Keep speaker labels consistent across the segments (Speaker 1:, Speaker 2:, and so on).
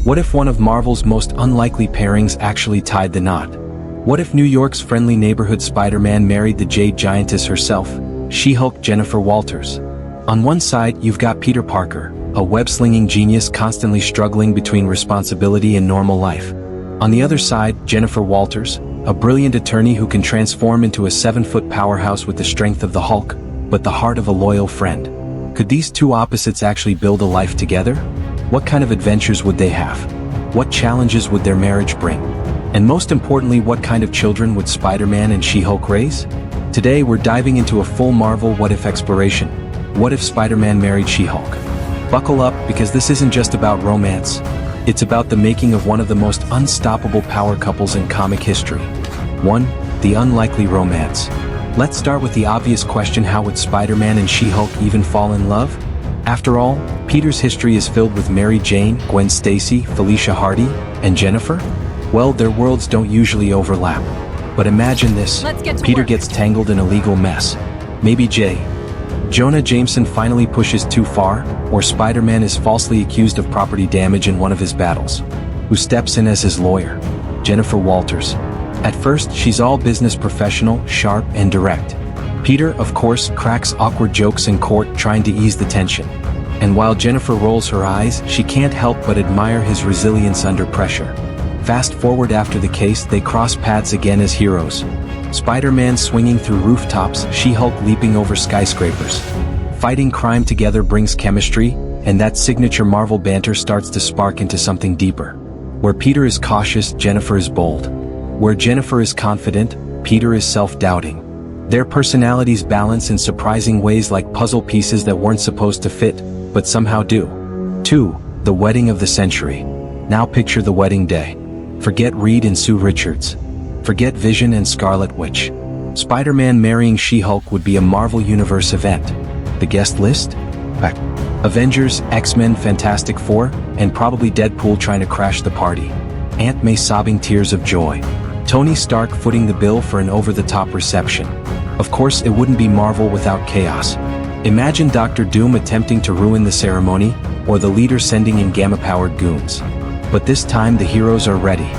Speaker 1: What if one of Marvel's most unlikely pairings actually tied the knot? What if New York's friendly neighborhood Spider-Man married the Jade Giantess herself, She-Hulk Jennifer Walters? On one side, you've got Peter Parker, a web-slinging genius constantly struggling between responsibility and normal life. On the other side, Jennifer Walters, a brilliant attorney who can transform into a 7-foot powerhouse with the strength of the Hulk, but the heart of a loyal friend. Could these two opposites actually build a life together? What kind of adventures would they have? What challenges would their marriage bring? And most importantly, what kind of children would Spider-Man and She-Hulk raise? Today we're diving into a full Marvel what-if exploration. What if Spider-Man married She-Hulk? Buckle up, because this isn't just about romance. It's about the making of one of the most unstoppable power couples in comic history. 1. The unlikely romance. Let's start with the obvious question: how would Spider-Man and She-Hulk even fall in love? After all, Peter's history is filled with Mary Jane, Gwen Stacy, Felicia Hardy, and Jennifer. Well, their worlds don't usually overlap. But imagine this: Peter gets tangled in a legal mess. Maybe J. Jonah Jameson finally pushes too far, or Spider-Man is falsely accused of property damage in one of his battles. Who steps in as his lawyer? Jennifer Walters. At first, she's all business professional, sharp, and direct. Peter, of course, cracks awkward jokes in court trying to ease the tension. And while Jennifer rolls her eyes, she can't help but admire his resilience under pressure. Fast forward after the case, they cross paths again as heroes. Spider-Man swinging through rooftops, She-Hulk leaping over skyscrapers. Fighting crime together brings chemistry, and that signature Marvel banter starts to spark into something deeper. Where Peter is cautious, Jennifer is bold. Where Jennifer is confident, Peter is self-doubting. Their personalities balance in surprising ways, like puzzle pieces that weren't supposed to fit, but somehow do. 2. The wedding of the century. Now picture the wedding day. Forget Reed and Sue Richards. Forget Vision and Scarlet Witch. Spider-Man marrying She-Hulk would be a Marvel Universe event. The guest list? Avengers, X-Men, Fantastic Four, and probably Deadpool trying to crash the party. Aunt May sobbing tears of joy. Tony Stark footing the bill for an over-the-top reception. Of course, it wouldn't be Marvel without chaos. Imagine Dr. Doom attempting to ruin the ceremony, or the leader sending in gamma-powered goons. But this time the heroes are ready.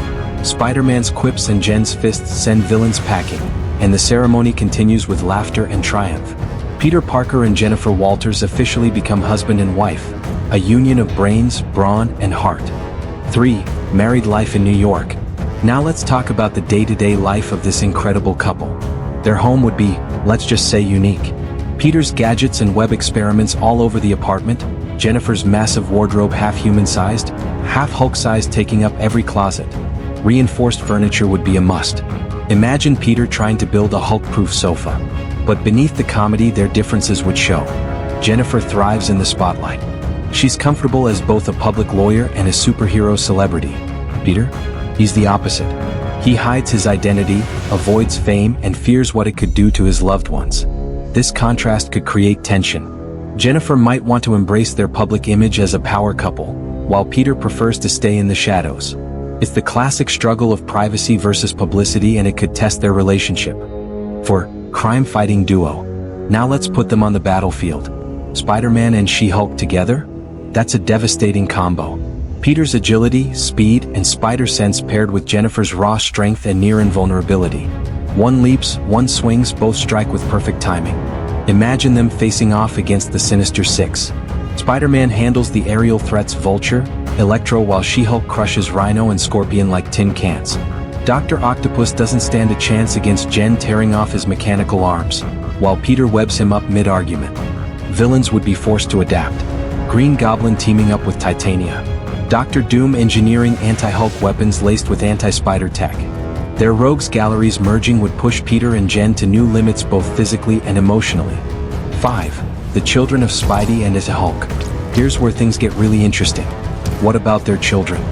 Speaker 1: Spider-Man's quips and Jen's fists send villains packing, and the ceremony continues with laughter and triumph. Peter Parker and Jennifer Walters officially become husband and wife, a union of brains, brawn, and heart. 3. Married life in New York. Now let's talk about the day-to-day life of this incredible couple. Their home would be, let's just say, unique. Peter's gadgets and web experiments all over the apartment, Jennifer's massive wardrobe half human-sized, half Hulk-sized, taking up every closet. Reinforced furniture would be a must. Imagine Peter trying to build a Hulk-proof sofa. But beneath the comedy, their differences would show. Jennifer thrives in the spotlight. She's comfortable as both a public lawyer and a superhero celebrity. Peter? He's the opposite. He hides his identity, avoids fame, and fears what it could do to his loved ones. This contrast could create tension. Jennifer might want to embrace their public image as a power couple, while Peter prefers to stay in the shadows. It's the classic struggle of privacy versus publicity, and it could test their relationship. For crime-fighting duo. Now let's put them on the battlefield. Spider-Man and She-Hulk together? That's a devastating combo. Peter's agility, speed, and spider sense paired with Jennifer's raw strength and near invulnerability. One leaps, one swings, both strike with perfect timing. Imagine them facing off against the Sinister Six. Spider-Man handles the aerial threats Vulture, Electro, while She-Hulk crushes Rhino and Scorpion like tin cans. Dr. Octopus doesn't stand a chance against Jen tearing off his mechanical arms, while Peter webs him up mid-argument. Villains would be forced to adapt. Green Goblin teaming up with Titania. Dr. Doom engineering anti-Hulk weapons laced with anti-spider tech. Their rogues galleries merging would push Peter and Jen to new limits both physically and emotionally. 5. The children of Spidey and his Hulk. Here's where things get really interesting. What about their children?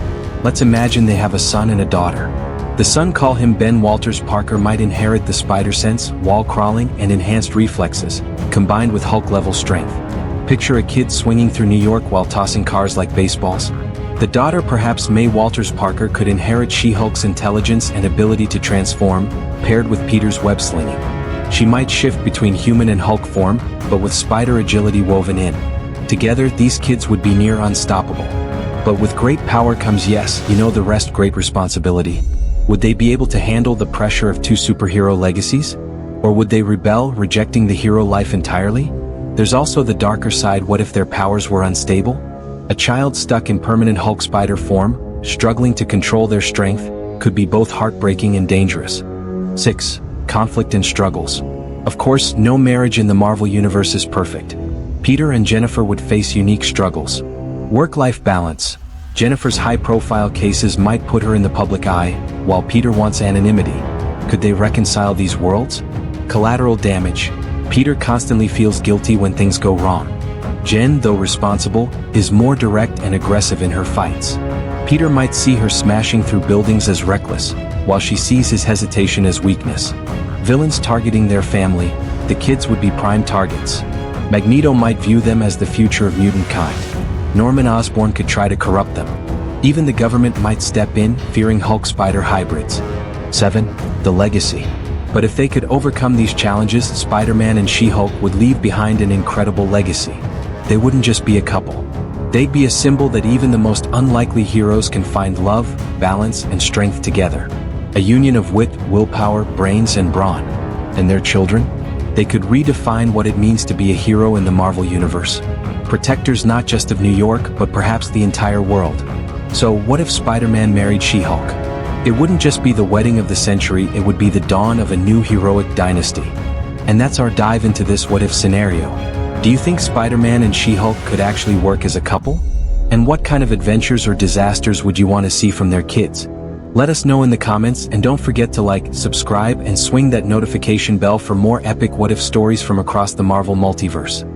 Speaker 1: Let's imagine they have a son and a daughter. The son, call him Ben Walters Parker, might inherit the spider sense, wall crawling, and enhanced reflexes, combined with Hulk-level strength. Picture a kid swinging through New York while tossing cars like baseballs. The daughter, perhaps May Walters Parker, could inherit She-Hulk's intelligence and ability to transform, paired with Peter's web-slinging. She might shift between human and Hulk form, but with spider agility woven in. Together, these kids would be near unstoppable. But with great power comes, yes, you know the rest, great responsibility. Would they be able to handle the pressure of two superhero legacies? Or would they rebel, rejecting the hero life entirely? There's also the darker side. What if their powers were unstable? A child stuck in permanent Hulk spider form, struggling to control their strength, could be both heartbreaking and dangerous. 6. Conflict and struggles. Of course, no marriage in the Marvel Universe is perfect. Peter and Jennifer would face unique struggles. Work-life balance. Jennifer's high-profile cases might put her in the public eye, while Peter wants anonymity. Could they reconcile these worlds? Collateral damage. Peter constantly feels guilty when things go wrong. Jen, though responsible, is more direct and aggressive in her fights. Peter might see her smashing through buildings as reckless, while she sees his hesitation as weakness. Villains targeting their family, the kids would be prime targets. Magneto might view them as the future of mutant kind. Norman Osborn could try to corrupt them. Even the government might step in, fearing Hulk spider hybrids. 7. The legacy. But if they could overcome these challenges, Spider-Man and She-Hulk would leave behind an incredible legacy. They wouldn't just be a couple. They'd be a symbol that even the most unlikely heroes can find love, balance, and strength together. A union of wit, willpower, brains, and brawn. And their children? They could redefine what it means to be a hero in the Marvel Universe. Protectors not just of New York, but perhaps the entire world. So what if Spider-Man married She-Hulk? It wouldn't just be the wedding of the century, it would be the dawn of a new heroic dynasty. And that's our dive into this what-if scenario. Do you think Spider-Man and She-Hulk could actually work as a couple? And what kind of adventures or disasters would you want to see from their kids? Let us know in the comments, and don't forget to like, subscribe, and swing that notification bell for more epic what-if stories from across the Marvel Multiverse.